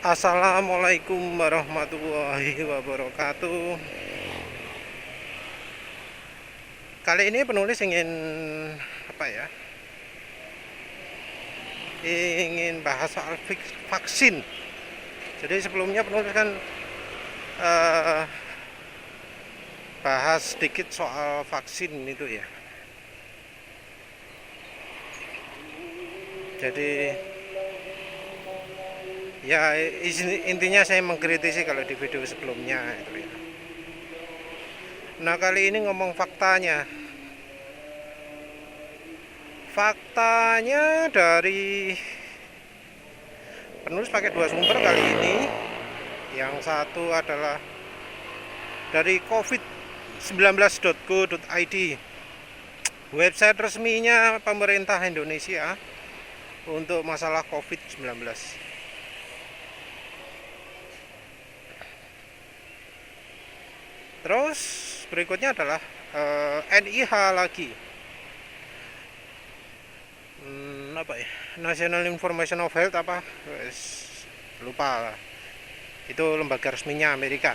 Assalamualaikum warahmatullahi wabarakatuh. Kali ini penulis ingin apa ya? Ingin bahas soal vaksin. Jadi sebelumnya penulis kan eh, bahas sedikit soal vaksin itu ya. Jadi ya intinya saya mengkritisi kalau di video sebelumnya itu ya. Nah kali ini ngomong faktanya. Faktanya dari penulis pakai dua sumber kali ini. Yang satu adalah dari covid19.go.id, website resminya pemerintah Indonesia untuk masalah covid-19. Terus berikutnya adalah NIH lagi, apa ya, National Information of Health apa, lupa lah. Itu lembaga resminya Amerika.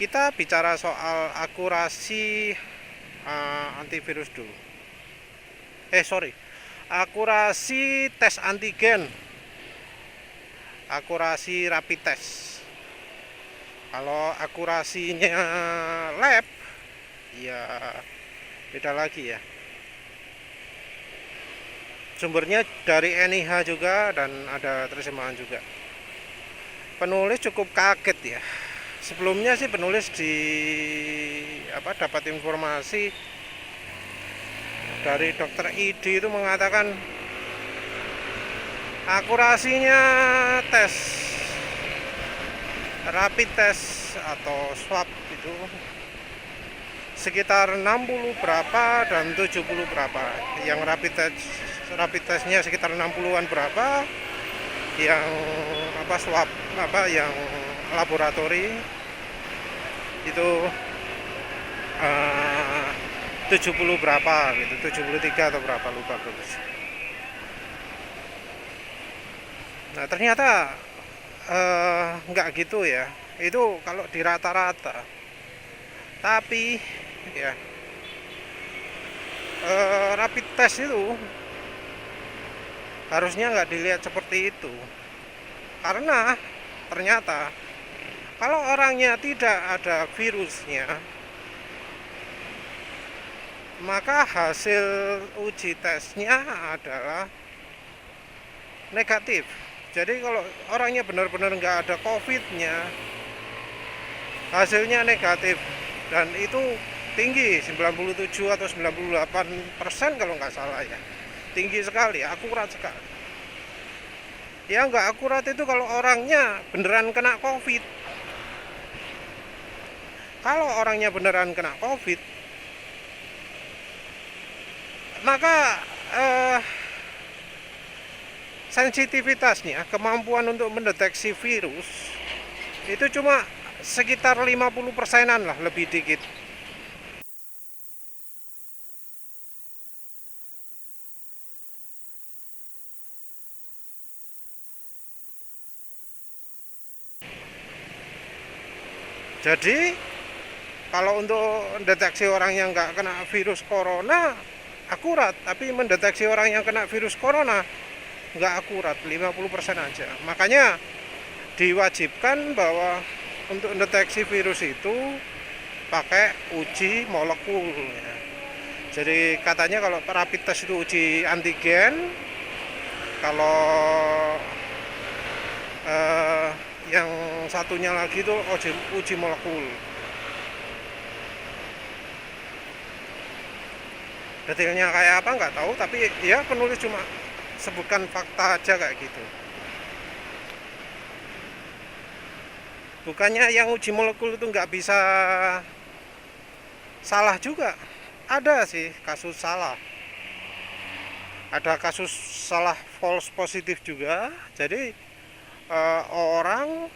Kita bicara soal akurasi antivirus dulu. Akurasi tes antigen, akurasi rapid test. Kalau akurasinya lab, ya beda lagi ya. Sumbernya dari NIH juga dan ada terjemahan juga. Penulis cukup kaget ya. Sebelumnya sih penulis dapat informasi dari dokter ID itu mengatakan akurasinya tes rapid test atau swab itu sekitar 60 berapa dan 70 berapa. Yang rapid testnya sekitar 60-an berapa, yang swab yang laboratori itu 70 berapa gitu, 73 atau berapa, lupa terus. Nah ternyata nggak gitu ya, itu kalau di rata-rata. Tapi ya rapid test itu harusnya nggak dilihat seperti itu, karena ternyata kalau orangnya tidak ada virusnya, maka hasil uji tesnya adalah negatif. Jadi kalau orangnya benar-benar nggak ada COVID-nya, hasilnya negatif, dan itu tinggi, 97 atau 98% kalau nggak salah ya. Tinggi sekali, akurat sekali. Ya nggak akurat itu kalau orangnya beneran kena COVID. Kalau orangnya beneran kena COVID, maka sensitivitasnya, kemampuan untuk mendeteksi virus itu cuma sekitar 50%-an lah, lebih dikit. Jadi kalau untuk mendeteksi orang yang nggak kena virus corona akurat, tapi mendeteksi orang yang kena virus corona nggak akurat, 50% aja. Makanya diwajibkan bahwa untuk mendeteksi virus itu pakai uji molekul ya. Jadi katanya kalau rapid test itu uji antigen, kalau yang satunya lagi itu uji molekul. Detailnya kayak apa nggak tahu, tapi ya penulis cuma sebutkan fakta aja kayak gitu. Bukannya yang uji molekul itu nggak bisa salah juga. Ada sih kasus salah. Ada kasus salah false positif juga. Jadi orang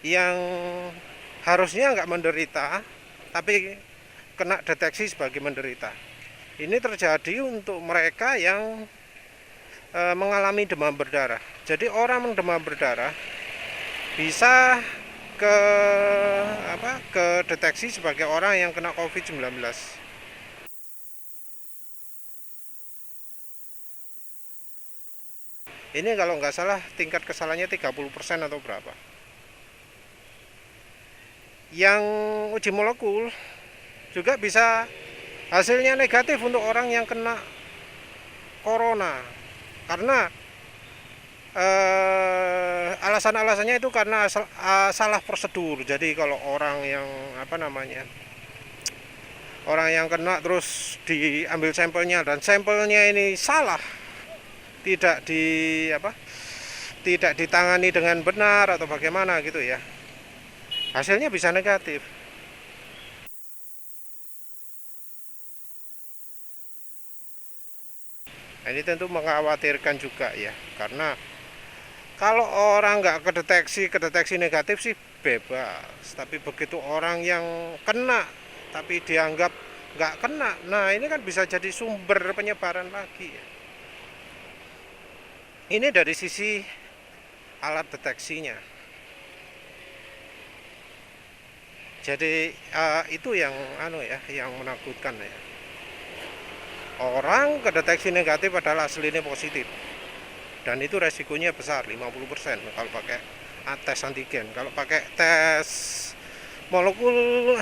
yang harusnya nggak menderita tapi kena deteksi sebagai menderita. Ini terjadi untuk mereka yang mengalami demam berdarah. Jadi orang yang demam berdarah bisa ke deteksi sebagai orang yang kena COVID-19. Ini kalau nggak salah tingkat kesalahannya 30% atau berapa. Yang uji molekul juga bisa hasilnya negatif untuk orang yang kena corona, karena alasan-alasannya itu karena salah prosedur. Jadi kalau orang yang orang yang kena terus diambil sampelnya dan sampelnya ini salah, tidak tidak ditangani dengan benar atau bagaimana gitu ya, hasilnya bisa negatif. Nah, ini tentu mengkhawatirkan juga ya, karena kalau orang nggak kedeteksi negatif sih bebas, tapi begitu orang yang kena tapi dianggap nggak kena, nah ini kan bisa jadi sumber penyebaran lagi ya. Ini dari sisi alat deteksinya. Jadi itu yang yang menakutkan ya. Orang kedeteksi negatif adalah aslinya positif. Dan itu resikonya besar, 50% kalau pakai tes antigen. Kalau pakai tes molekul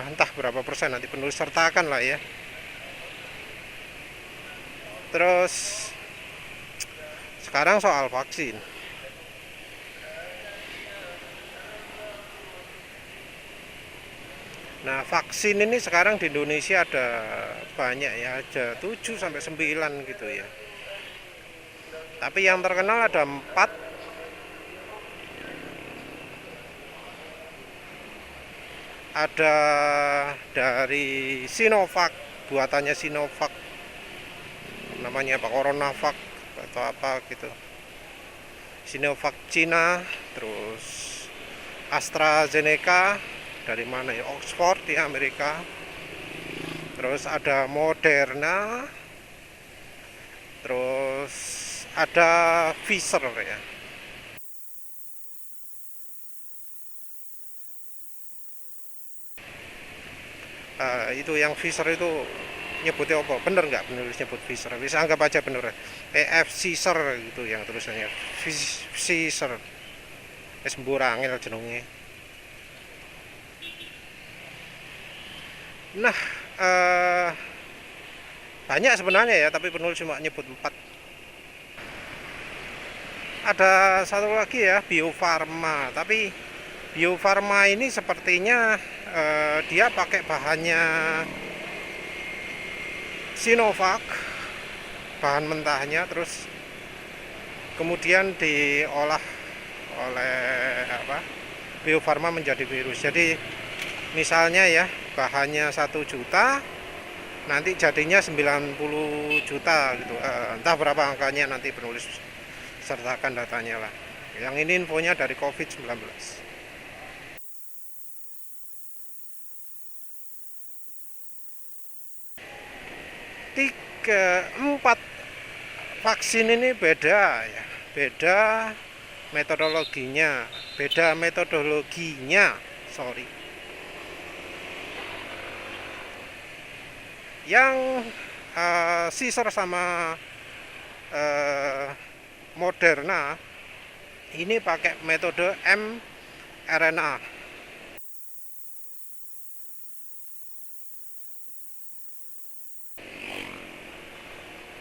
entah berapa persen, nanti penulis sertakan lah ya. Terus sekarang soal vaksin. Nah, vaksin ini sekarang di Indonesia ada banyak ya, ada 7 sampai 9 gitu ya. Tapi yang terkenal ada 4. Ada dari Sinovac, buatannya Sinovac. Namanya apa? Coronavac atau apa gitu. Sinovac Cina, terus AstraZeneca dari mana ya, Oxford di Amerika, terus ada Moderna, terus ada Pfizer ya. Itu yang Pfizer itu nyebutnya apa? Bener nggak penulis nyebut Pfizer? Bisa anggap aja bener. Pfizer gitu yang tulisannya Pfizer. Es mburangil jenenge. Nah, banyak sebenarnya ya, tapi penulis cuma nyebut 4. Ada satu lagi ya, Bio Farma. Tapi Bio Farma ini sepertinya dia pakai bahannya Sinovac, bahan mentahnya, terus kemudian diolah oleh Bio Farma menjadi virus. Jadi misalnya ya, bahannya 1 juta, nanti jadinya 90 juta gitu. Entah berapa angkanya, nanti penulis sertakan datanya lah. Yang ini infonya dari COVID-19. 4 vaksin ini beda ya, beda metodologinya, sorry. Yang Pfizer sama Moderna ini pakai metode mRNA.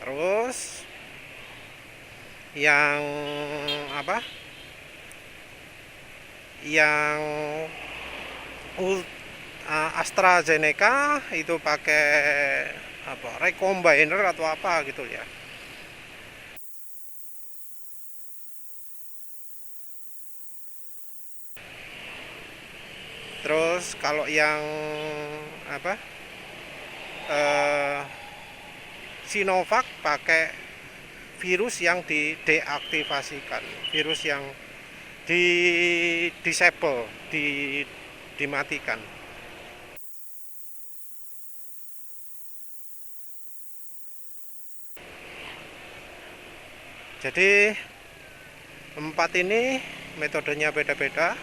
Terus yang yang AstraZeneca itu pakai recombiner atau apa gitu ya. Terus kalau yang Sinovac pakai virus yang dideaktivasikan, virus yang disable, dimatikan. Jadi empat ini metodenya beda-beda,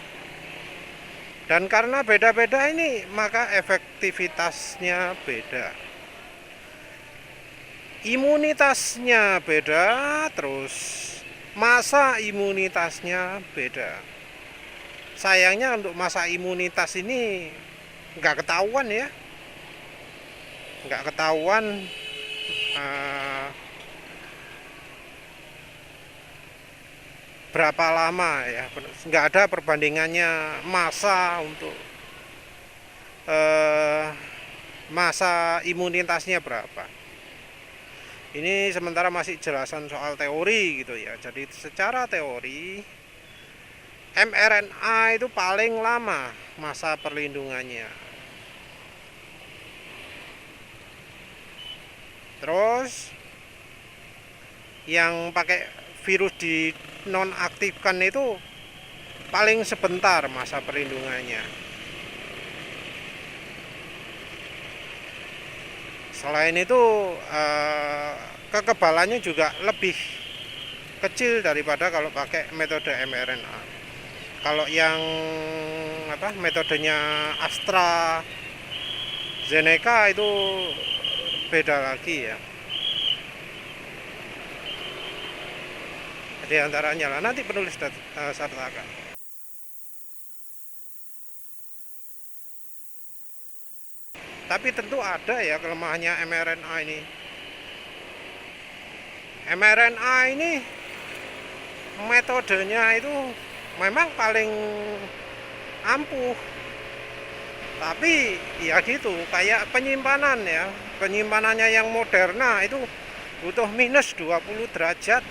dan karena beda-beda ini maka efektivitasnya beda, imunitasnya beda, terus masa imunitasnya beda. Sayangnya untuk masa imunitas ini nggak ketahuan ya, nggak ketahuan berapa lama ya, nggak ada perbandingannya masa untuk masa imunitasnya berapa. Ini sementara masih jelasan soal teori gitu ya. Jadi secara teori mRNA itu paling lama masa perlindungannya. Terus yang pakai virus di nonaktifkan itu paling sebentar masa perlindungannya. Selain itu kekebalannya juga lebih kecil daripada kalau pakai metode mRNA. Kalau yang metodenya AstraZeneca itu beda lagi ya. Di antaranya lah nanti penulis sertakan. Tapi tentu ada ya kelemahannya mRNA ini. mRNA ini metodenya itu memang paling ampuh. Tapi ya gitu, kayak penyimpanan ya. Penyimpanannya yang Moderna itu butuh minus 20 derajat.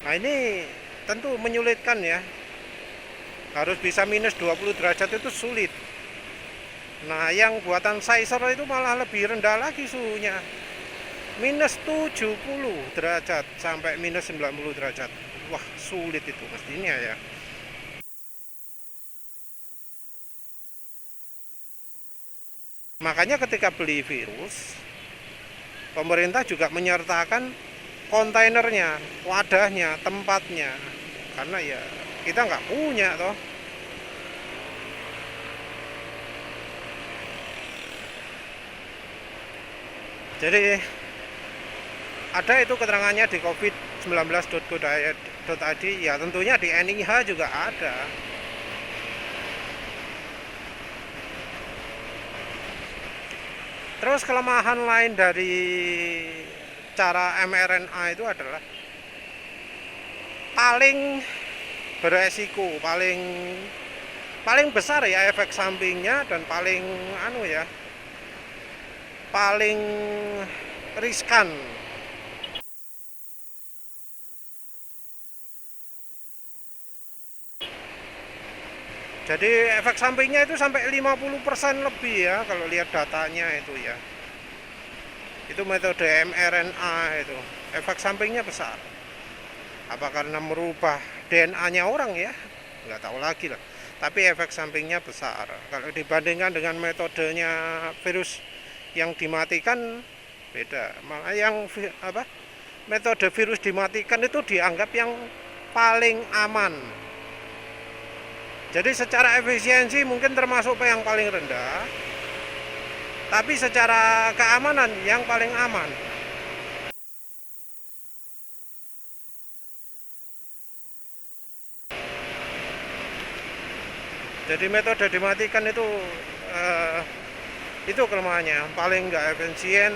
Nah ini tentu menyulitkan ya, harus bisa minus 20 derajat itu sulit. Nah yang buatan Pfizer itu malah lebih rendah lagi suhunya, minus 70 derajat sampai minus 90 derajat. Wah sulit itu mestinya ya. Makanya ketika beli virus, pemerintah juga menyertakan kontainernya, wadahnya, tempatnya, karena ya kita nggak punya toh. Jadi ada itu keterangannya di covid19.go.id ya, tentunya di NIH juga ada. Terus kelemahan lain dari cara mRNA itu adalah paling beresiko, paling besar ya efek sampingnya, dan paling paling riskan. Jadi efek sampingnya itu sampai 50% lebih ya kalau lihat datanya itu ya. Itu metode mRNA itu efek sampingnya besar. Apa karena merubah DNA-nya orang ya? Nggak tahu lagi lah. Tapi efek sampingnya besar. Kalau dibandingkan dengan metodenya virus yang dimatikan beda. Malah yang metode virus dimatikan itu dianggap yang paling aman. Jadi secara efisiensi mungkin termasuk yang paling rendah, tapi secara keamanan yang paling aman. Jadi metode dimatikan itu kelemahannya, paling nggak efisien,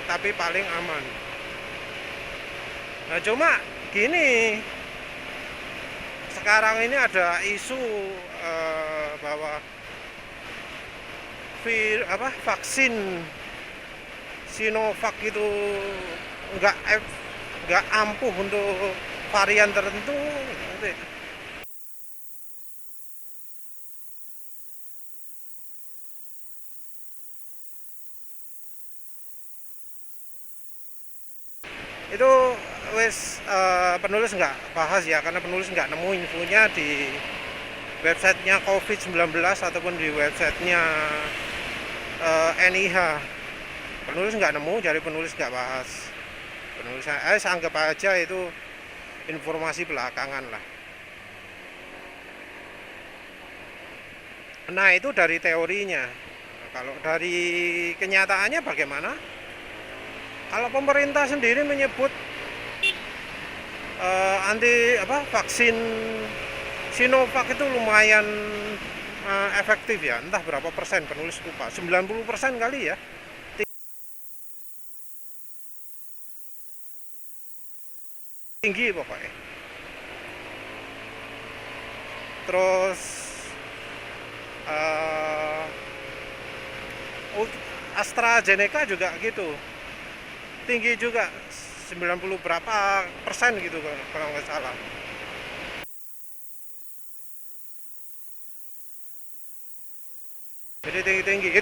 tapi paling aman. Nah cuma gini, sekarang ini ada isu bahwa vaksin Sinovac itu nggak ampuh untuk varian tertentu. Itu penulis nggak bahas ya, karena penulis nggak nemu infonya di websitenya COVID-19 ataupun di websitenya NIH. Penulis nggak nemu, jadi penulis nggak bahas. Penulis anggap aja itu informasi belakangan lah. Nah itu dari teorinya. Kalau dari kenyataannya bagaimana? Kalau pemerintah sendiri menyebut vaksin Sinovac itu lumayan efektif ya, entah berapa persen, penulis lupa, 90% kali ya, tinggi pokoknya. Terus AstraZeneca juga gitu, tinggi juga, 90 berapa persen gitu kalau nggak salah. Jadi tinggi-tinggi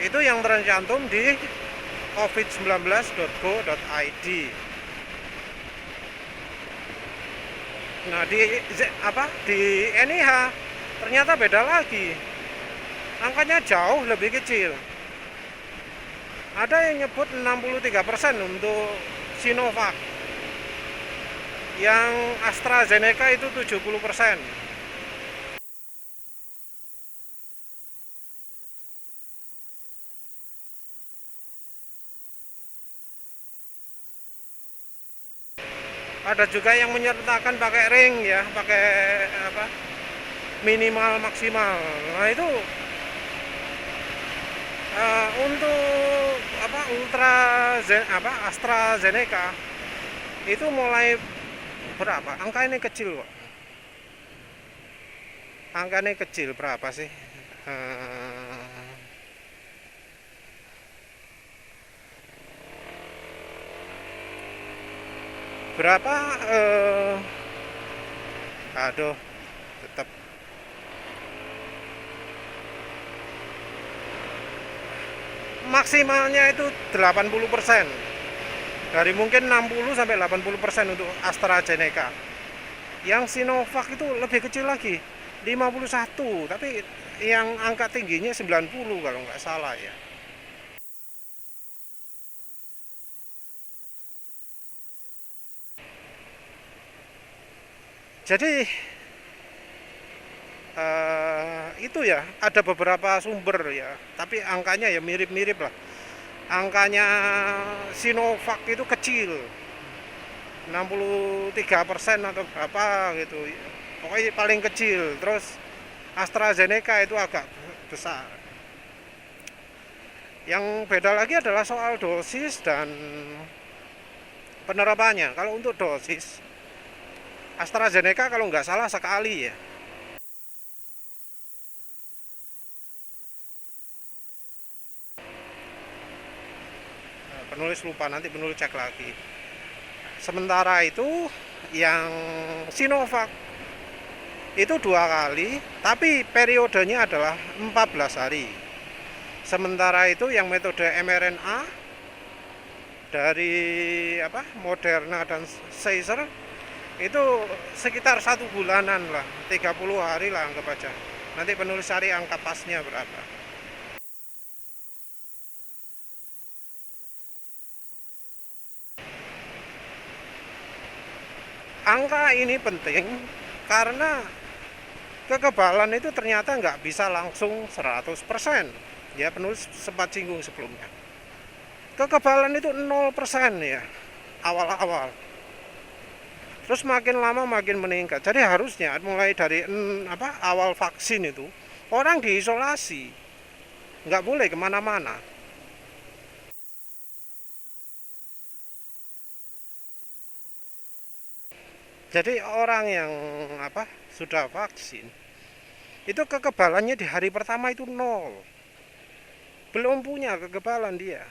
itu yang tercantum di covid19.go.id. Nah di NIH ternyata beda lagi, angkanya jauh lebih kecil. Ada yang nyebut 63% untuk Sinovac, yang AstraZeneca itu 70%. Ada juga yang menyertakan pakai ring ya, pakai minimal maksimal. Nah itu untuk AstraZeneca itu mulai berapa? Angka ini kecil kok. Angkanya kecil berapa sih? Berapa? Aduh, tetap maksimalnya itu 80%. Dari mungkin 60 sampai 80% untuk AstraZeneca. Yang Sinovac itu lebih kecil lagi, 51, tapi yang angka tingginya 90 kalau nggak salah ya. Jadi itu ya, ada beberapa sumber ya, tapi angkanya ya mirip-mirip lah. Angkanya Sinovac itu kecil, 63% atau berapa gitu, pokoknya paling kecil. Terus AstraZeneca itu agak besar. Yang beda lagi adalah soal dosis dan penerapannya. Kalau untuk dosis, AstraZeneca kalau nggak salah sekali ya. Penulis lupa, nanti penulis cek lagi. Sementara itu yang Sinovac itu 2 kali, tapi periodenya adalah 14 hari. Sementara itu yang metode mRNA dari Moderna dan Pfizer itu sekitar 1 bulanan lah, 30 hari lah anggap aja. Nanti penulis cari angka pasnya berapa. Angka ini penting karena kekebalan itu ternyata nggak bisa langsung 100%. Ya, penulis sempat singgung sebelumnya. Kekebalan itu 0% ya, awal-awal. Terus makin lama makin meningkat. Jadi harusnya mulai dari awal vaksin itu orang diisolasi, nggak boleh kemana-mana. Jadi orang yang sudah vaksin itu kekebalannya di hari pertama itu 0, belum punya kekebalan dia.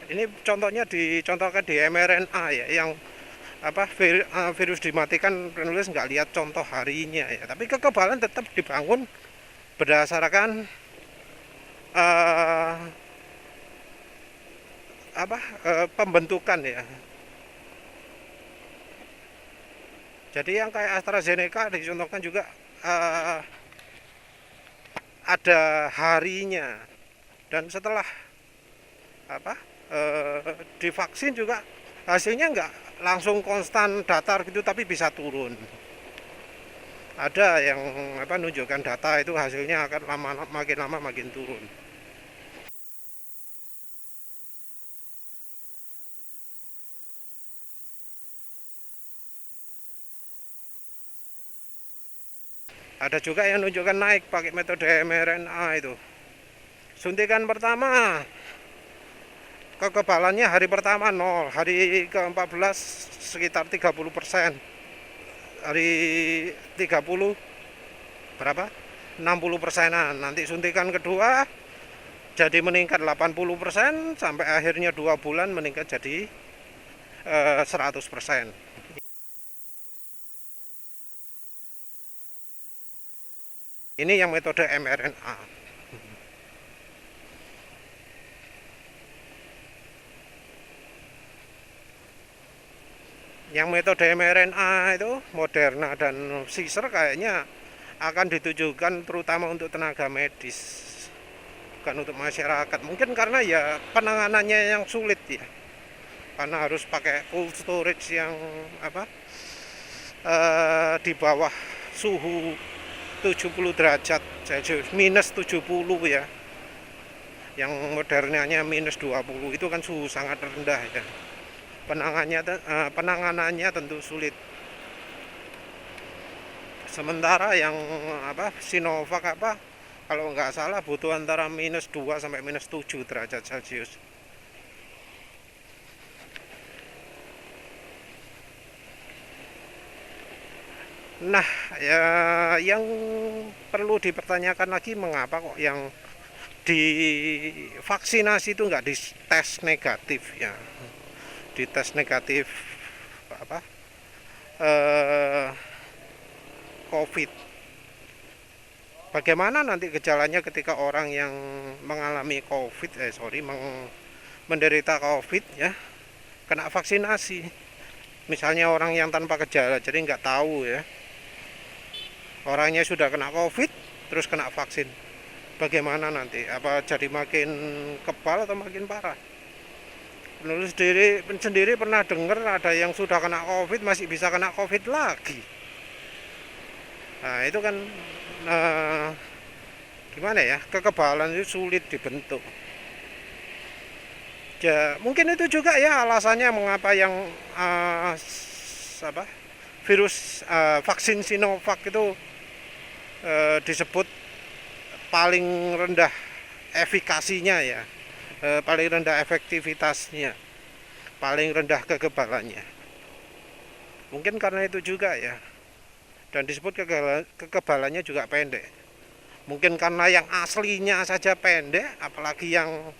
Ini contohnya dicontohkan di mRNA ya, yang virus dimatikan, penulis nggak lihat contoh harinya ya, tapi kekebalan tetap dibangun berdasarkan pembentukan ya. Jadi yang kayak AstraZeneca dicontohkan juga ada harinya. Dan setelah apa divaksin juga hasilnya nggak langsung konstan datar gitu, tapi bisa turun. Ada yang nunjukkan data itu hasilnya akan makin lama makin turun. Ada juga yang nunjukkan naik pakai metode mRNA itu. Suntikan pertama kekebalannya hari pertama 0, hari ke-14 sekitar 30%, hari 30 berapa? 60%-an. Nanti suntikan kedua jadi meningkat 80%, sampai akhirnya 2 bulan meningkat jadi 100%. Ini yang metode mRNA. Yang metode mRNA itu Moderna dan Pfizer kayaknya akan ditujukan terutama untuk tenaga medis, bukan untuk masyarakat. Mungkin karena ya penanganannya yang sulit ya, karena harus pakai cold storage yang di bawah suhu 70 derajat Celcius, minus 70 ya. Yang Modernanya minus 20, itu kan suhu sangat rendah ya. Penanganannya tentu sulit. Sementara yang Sinovac kalau nggak salah butuh antara minus 2 sampai minus 7 derajat Celcius. Nah, ya, yang perlu dipertanyakan lagi, mengapa kok yang divaksinasi itu nggak dites negatif ya? Dites negatif COVID. Bagaimana nanti gejalanya ketika orang yang mengalami menderita COVID ya, kena vaksinasi? Misalnya orang yang tanpa gejala, jadi nggak tahu ya. Orangnya sudah kena COVID, terus kena vaksin. Bagaimana nanti? Apa jadi makin kebal atau makin parah? Penulis sendiri pernah dengar ada yang sudah kena COVID masih bisa kena COVID lagi. Nah itu kan gimana ya, kekebalan itu sulit dibentuk ya. Mungkin itu juga ya alasannya mengapa yang virus vaksin Sinovac itu disebut paling rendah efikasinya ya, paling rendah efektivitasnya, paling rendah kekebalannya. Mungkin karena itu juga ya. Dan disebut kekebalannya juga pendek. Mungkin karena yang aslinya saja pendek, apalagi yang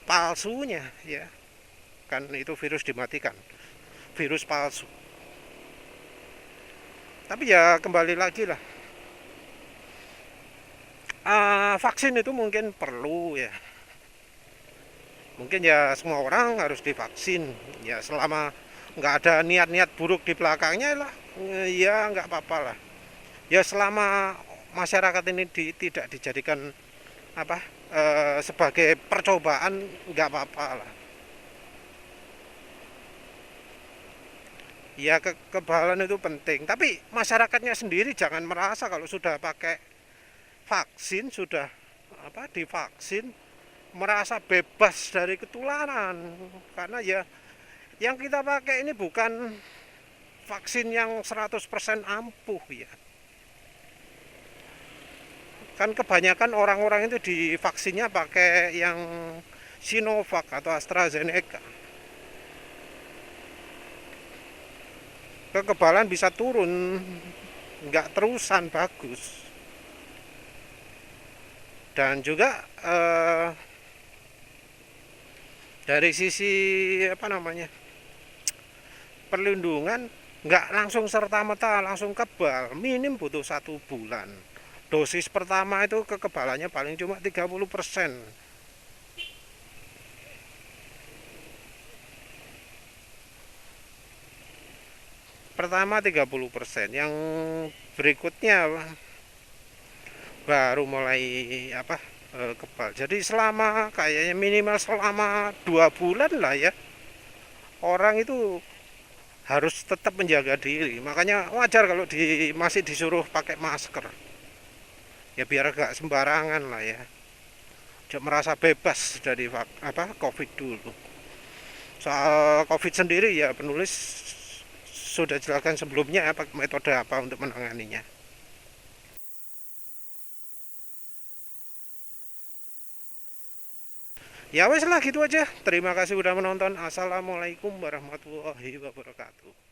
palsunya ya. Kan itu virus dimatikan, virus palsu. Tapi ya kembali lagi lah, vaksin itu mungkin perlu ya. Mungkin ya semua orang harus divaksin ya, selama nggak ada niat-niat buruk di belakangnya lah, ya nggak apa-apa lah. Ya selama masyarakat ini tidak dijadikan sebagai percobaan, nggak apa-apa lah. Ya kekebalan itu penting, tapi masyarakatnya sendiri jangan merasa kalau sudah pakai vaksin, sudah divaksin, merasa bebas dari ketularan. Karena ya yang kita pakai ini bukan vaksin yang 100% ampuh ya. Kan kebanyakan orang-orang itu divaksinnya pakai yang Sinovac atau AstraZeneca. Kekebalan bisa turun, nggak terusan bagus. Dan juga dari sisi perlindungan, nggak langsung serta-merta langsung kebal, minim butuh 1 bulan. Dosis pertama itu kekebalannya paling cuma 30%. Pertama 30%, yang berikutnya baru mulai kebal. Jadi selama kayaknya minimal selama 2 bulan lah ya, orang itu harus tetap menjaga diri. Makanya wajar kalau masih disuruh pakai masker. Ya biar gak sembarangan lah ya. Jangan merasa bebas dari COVID dulu. Soal COVID sendiri ya penulis sudah jelaskan sebelumnya apa metode apa untuk menanganinya. Ya wes lah gitu aja. Terima kasih udah menonton. Assalamualaikum warahmatullahi wabarakatuh.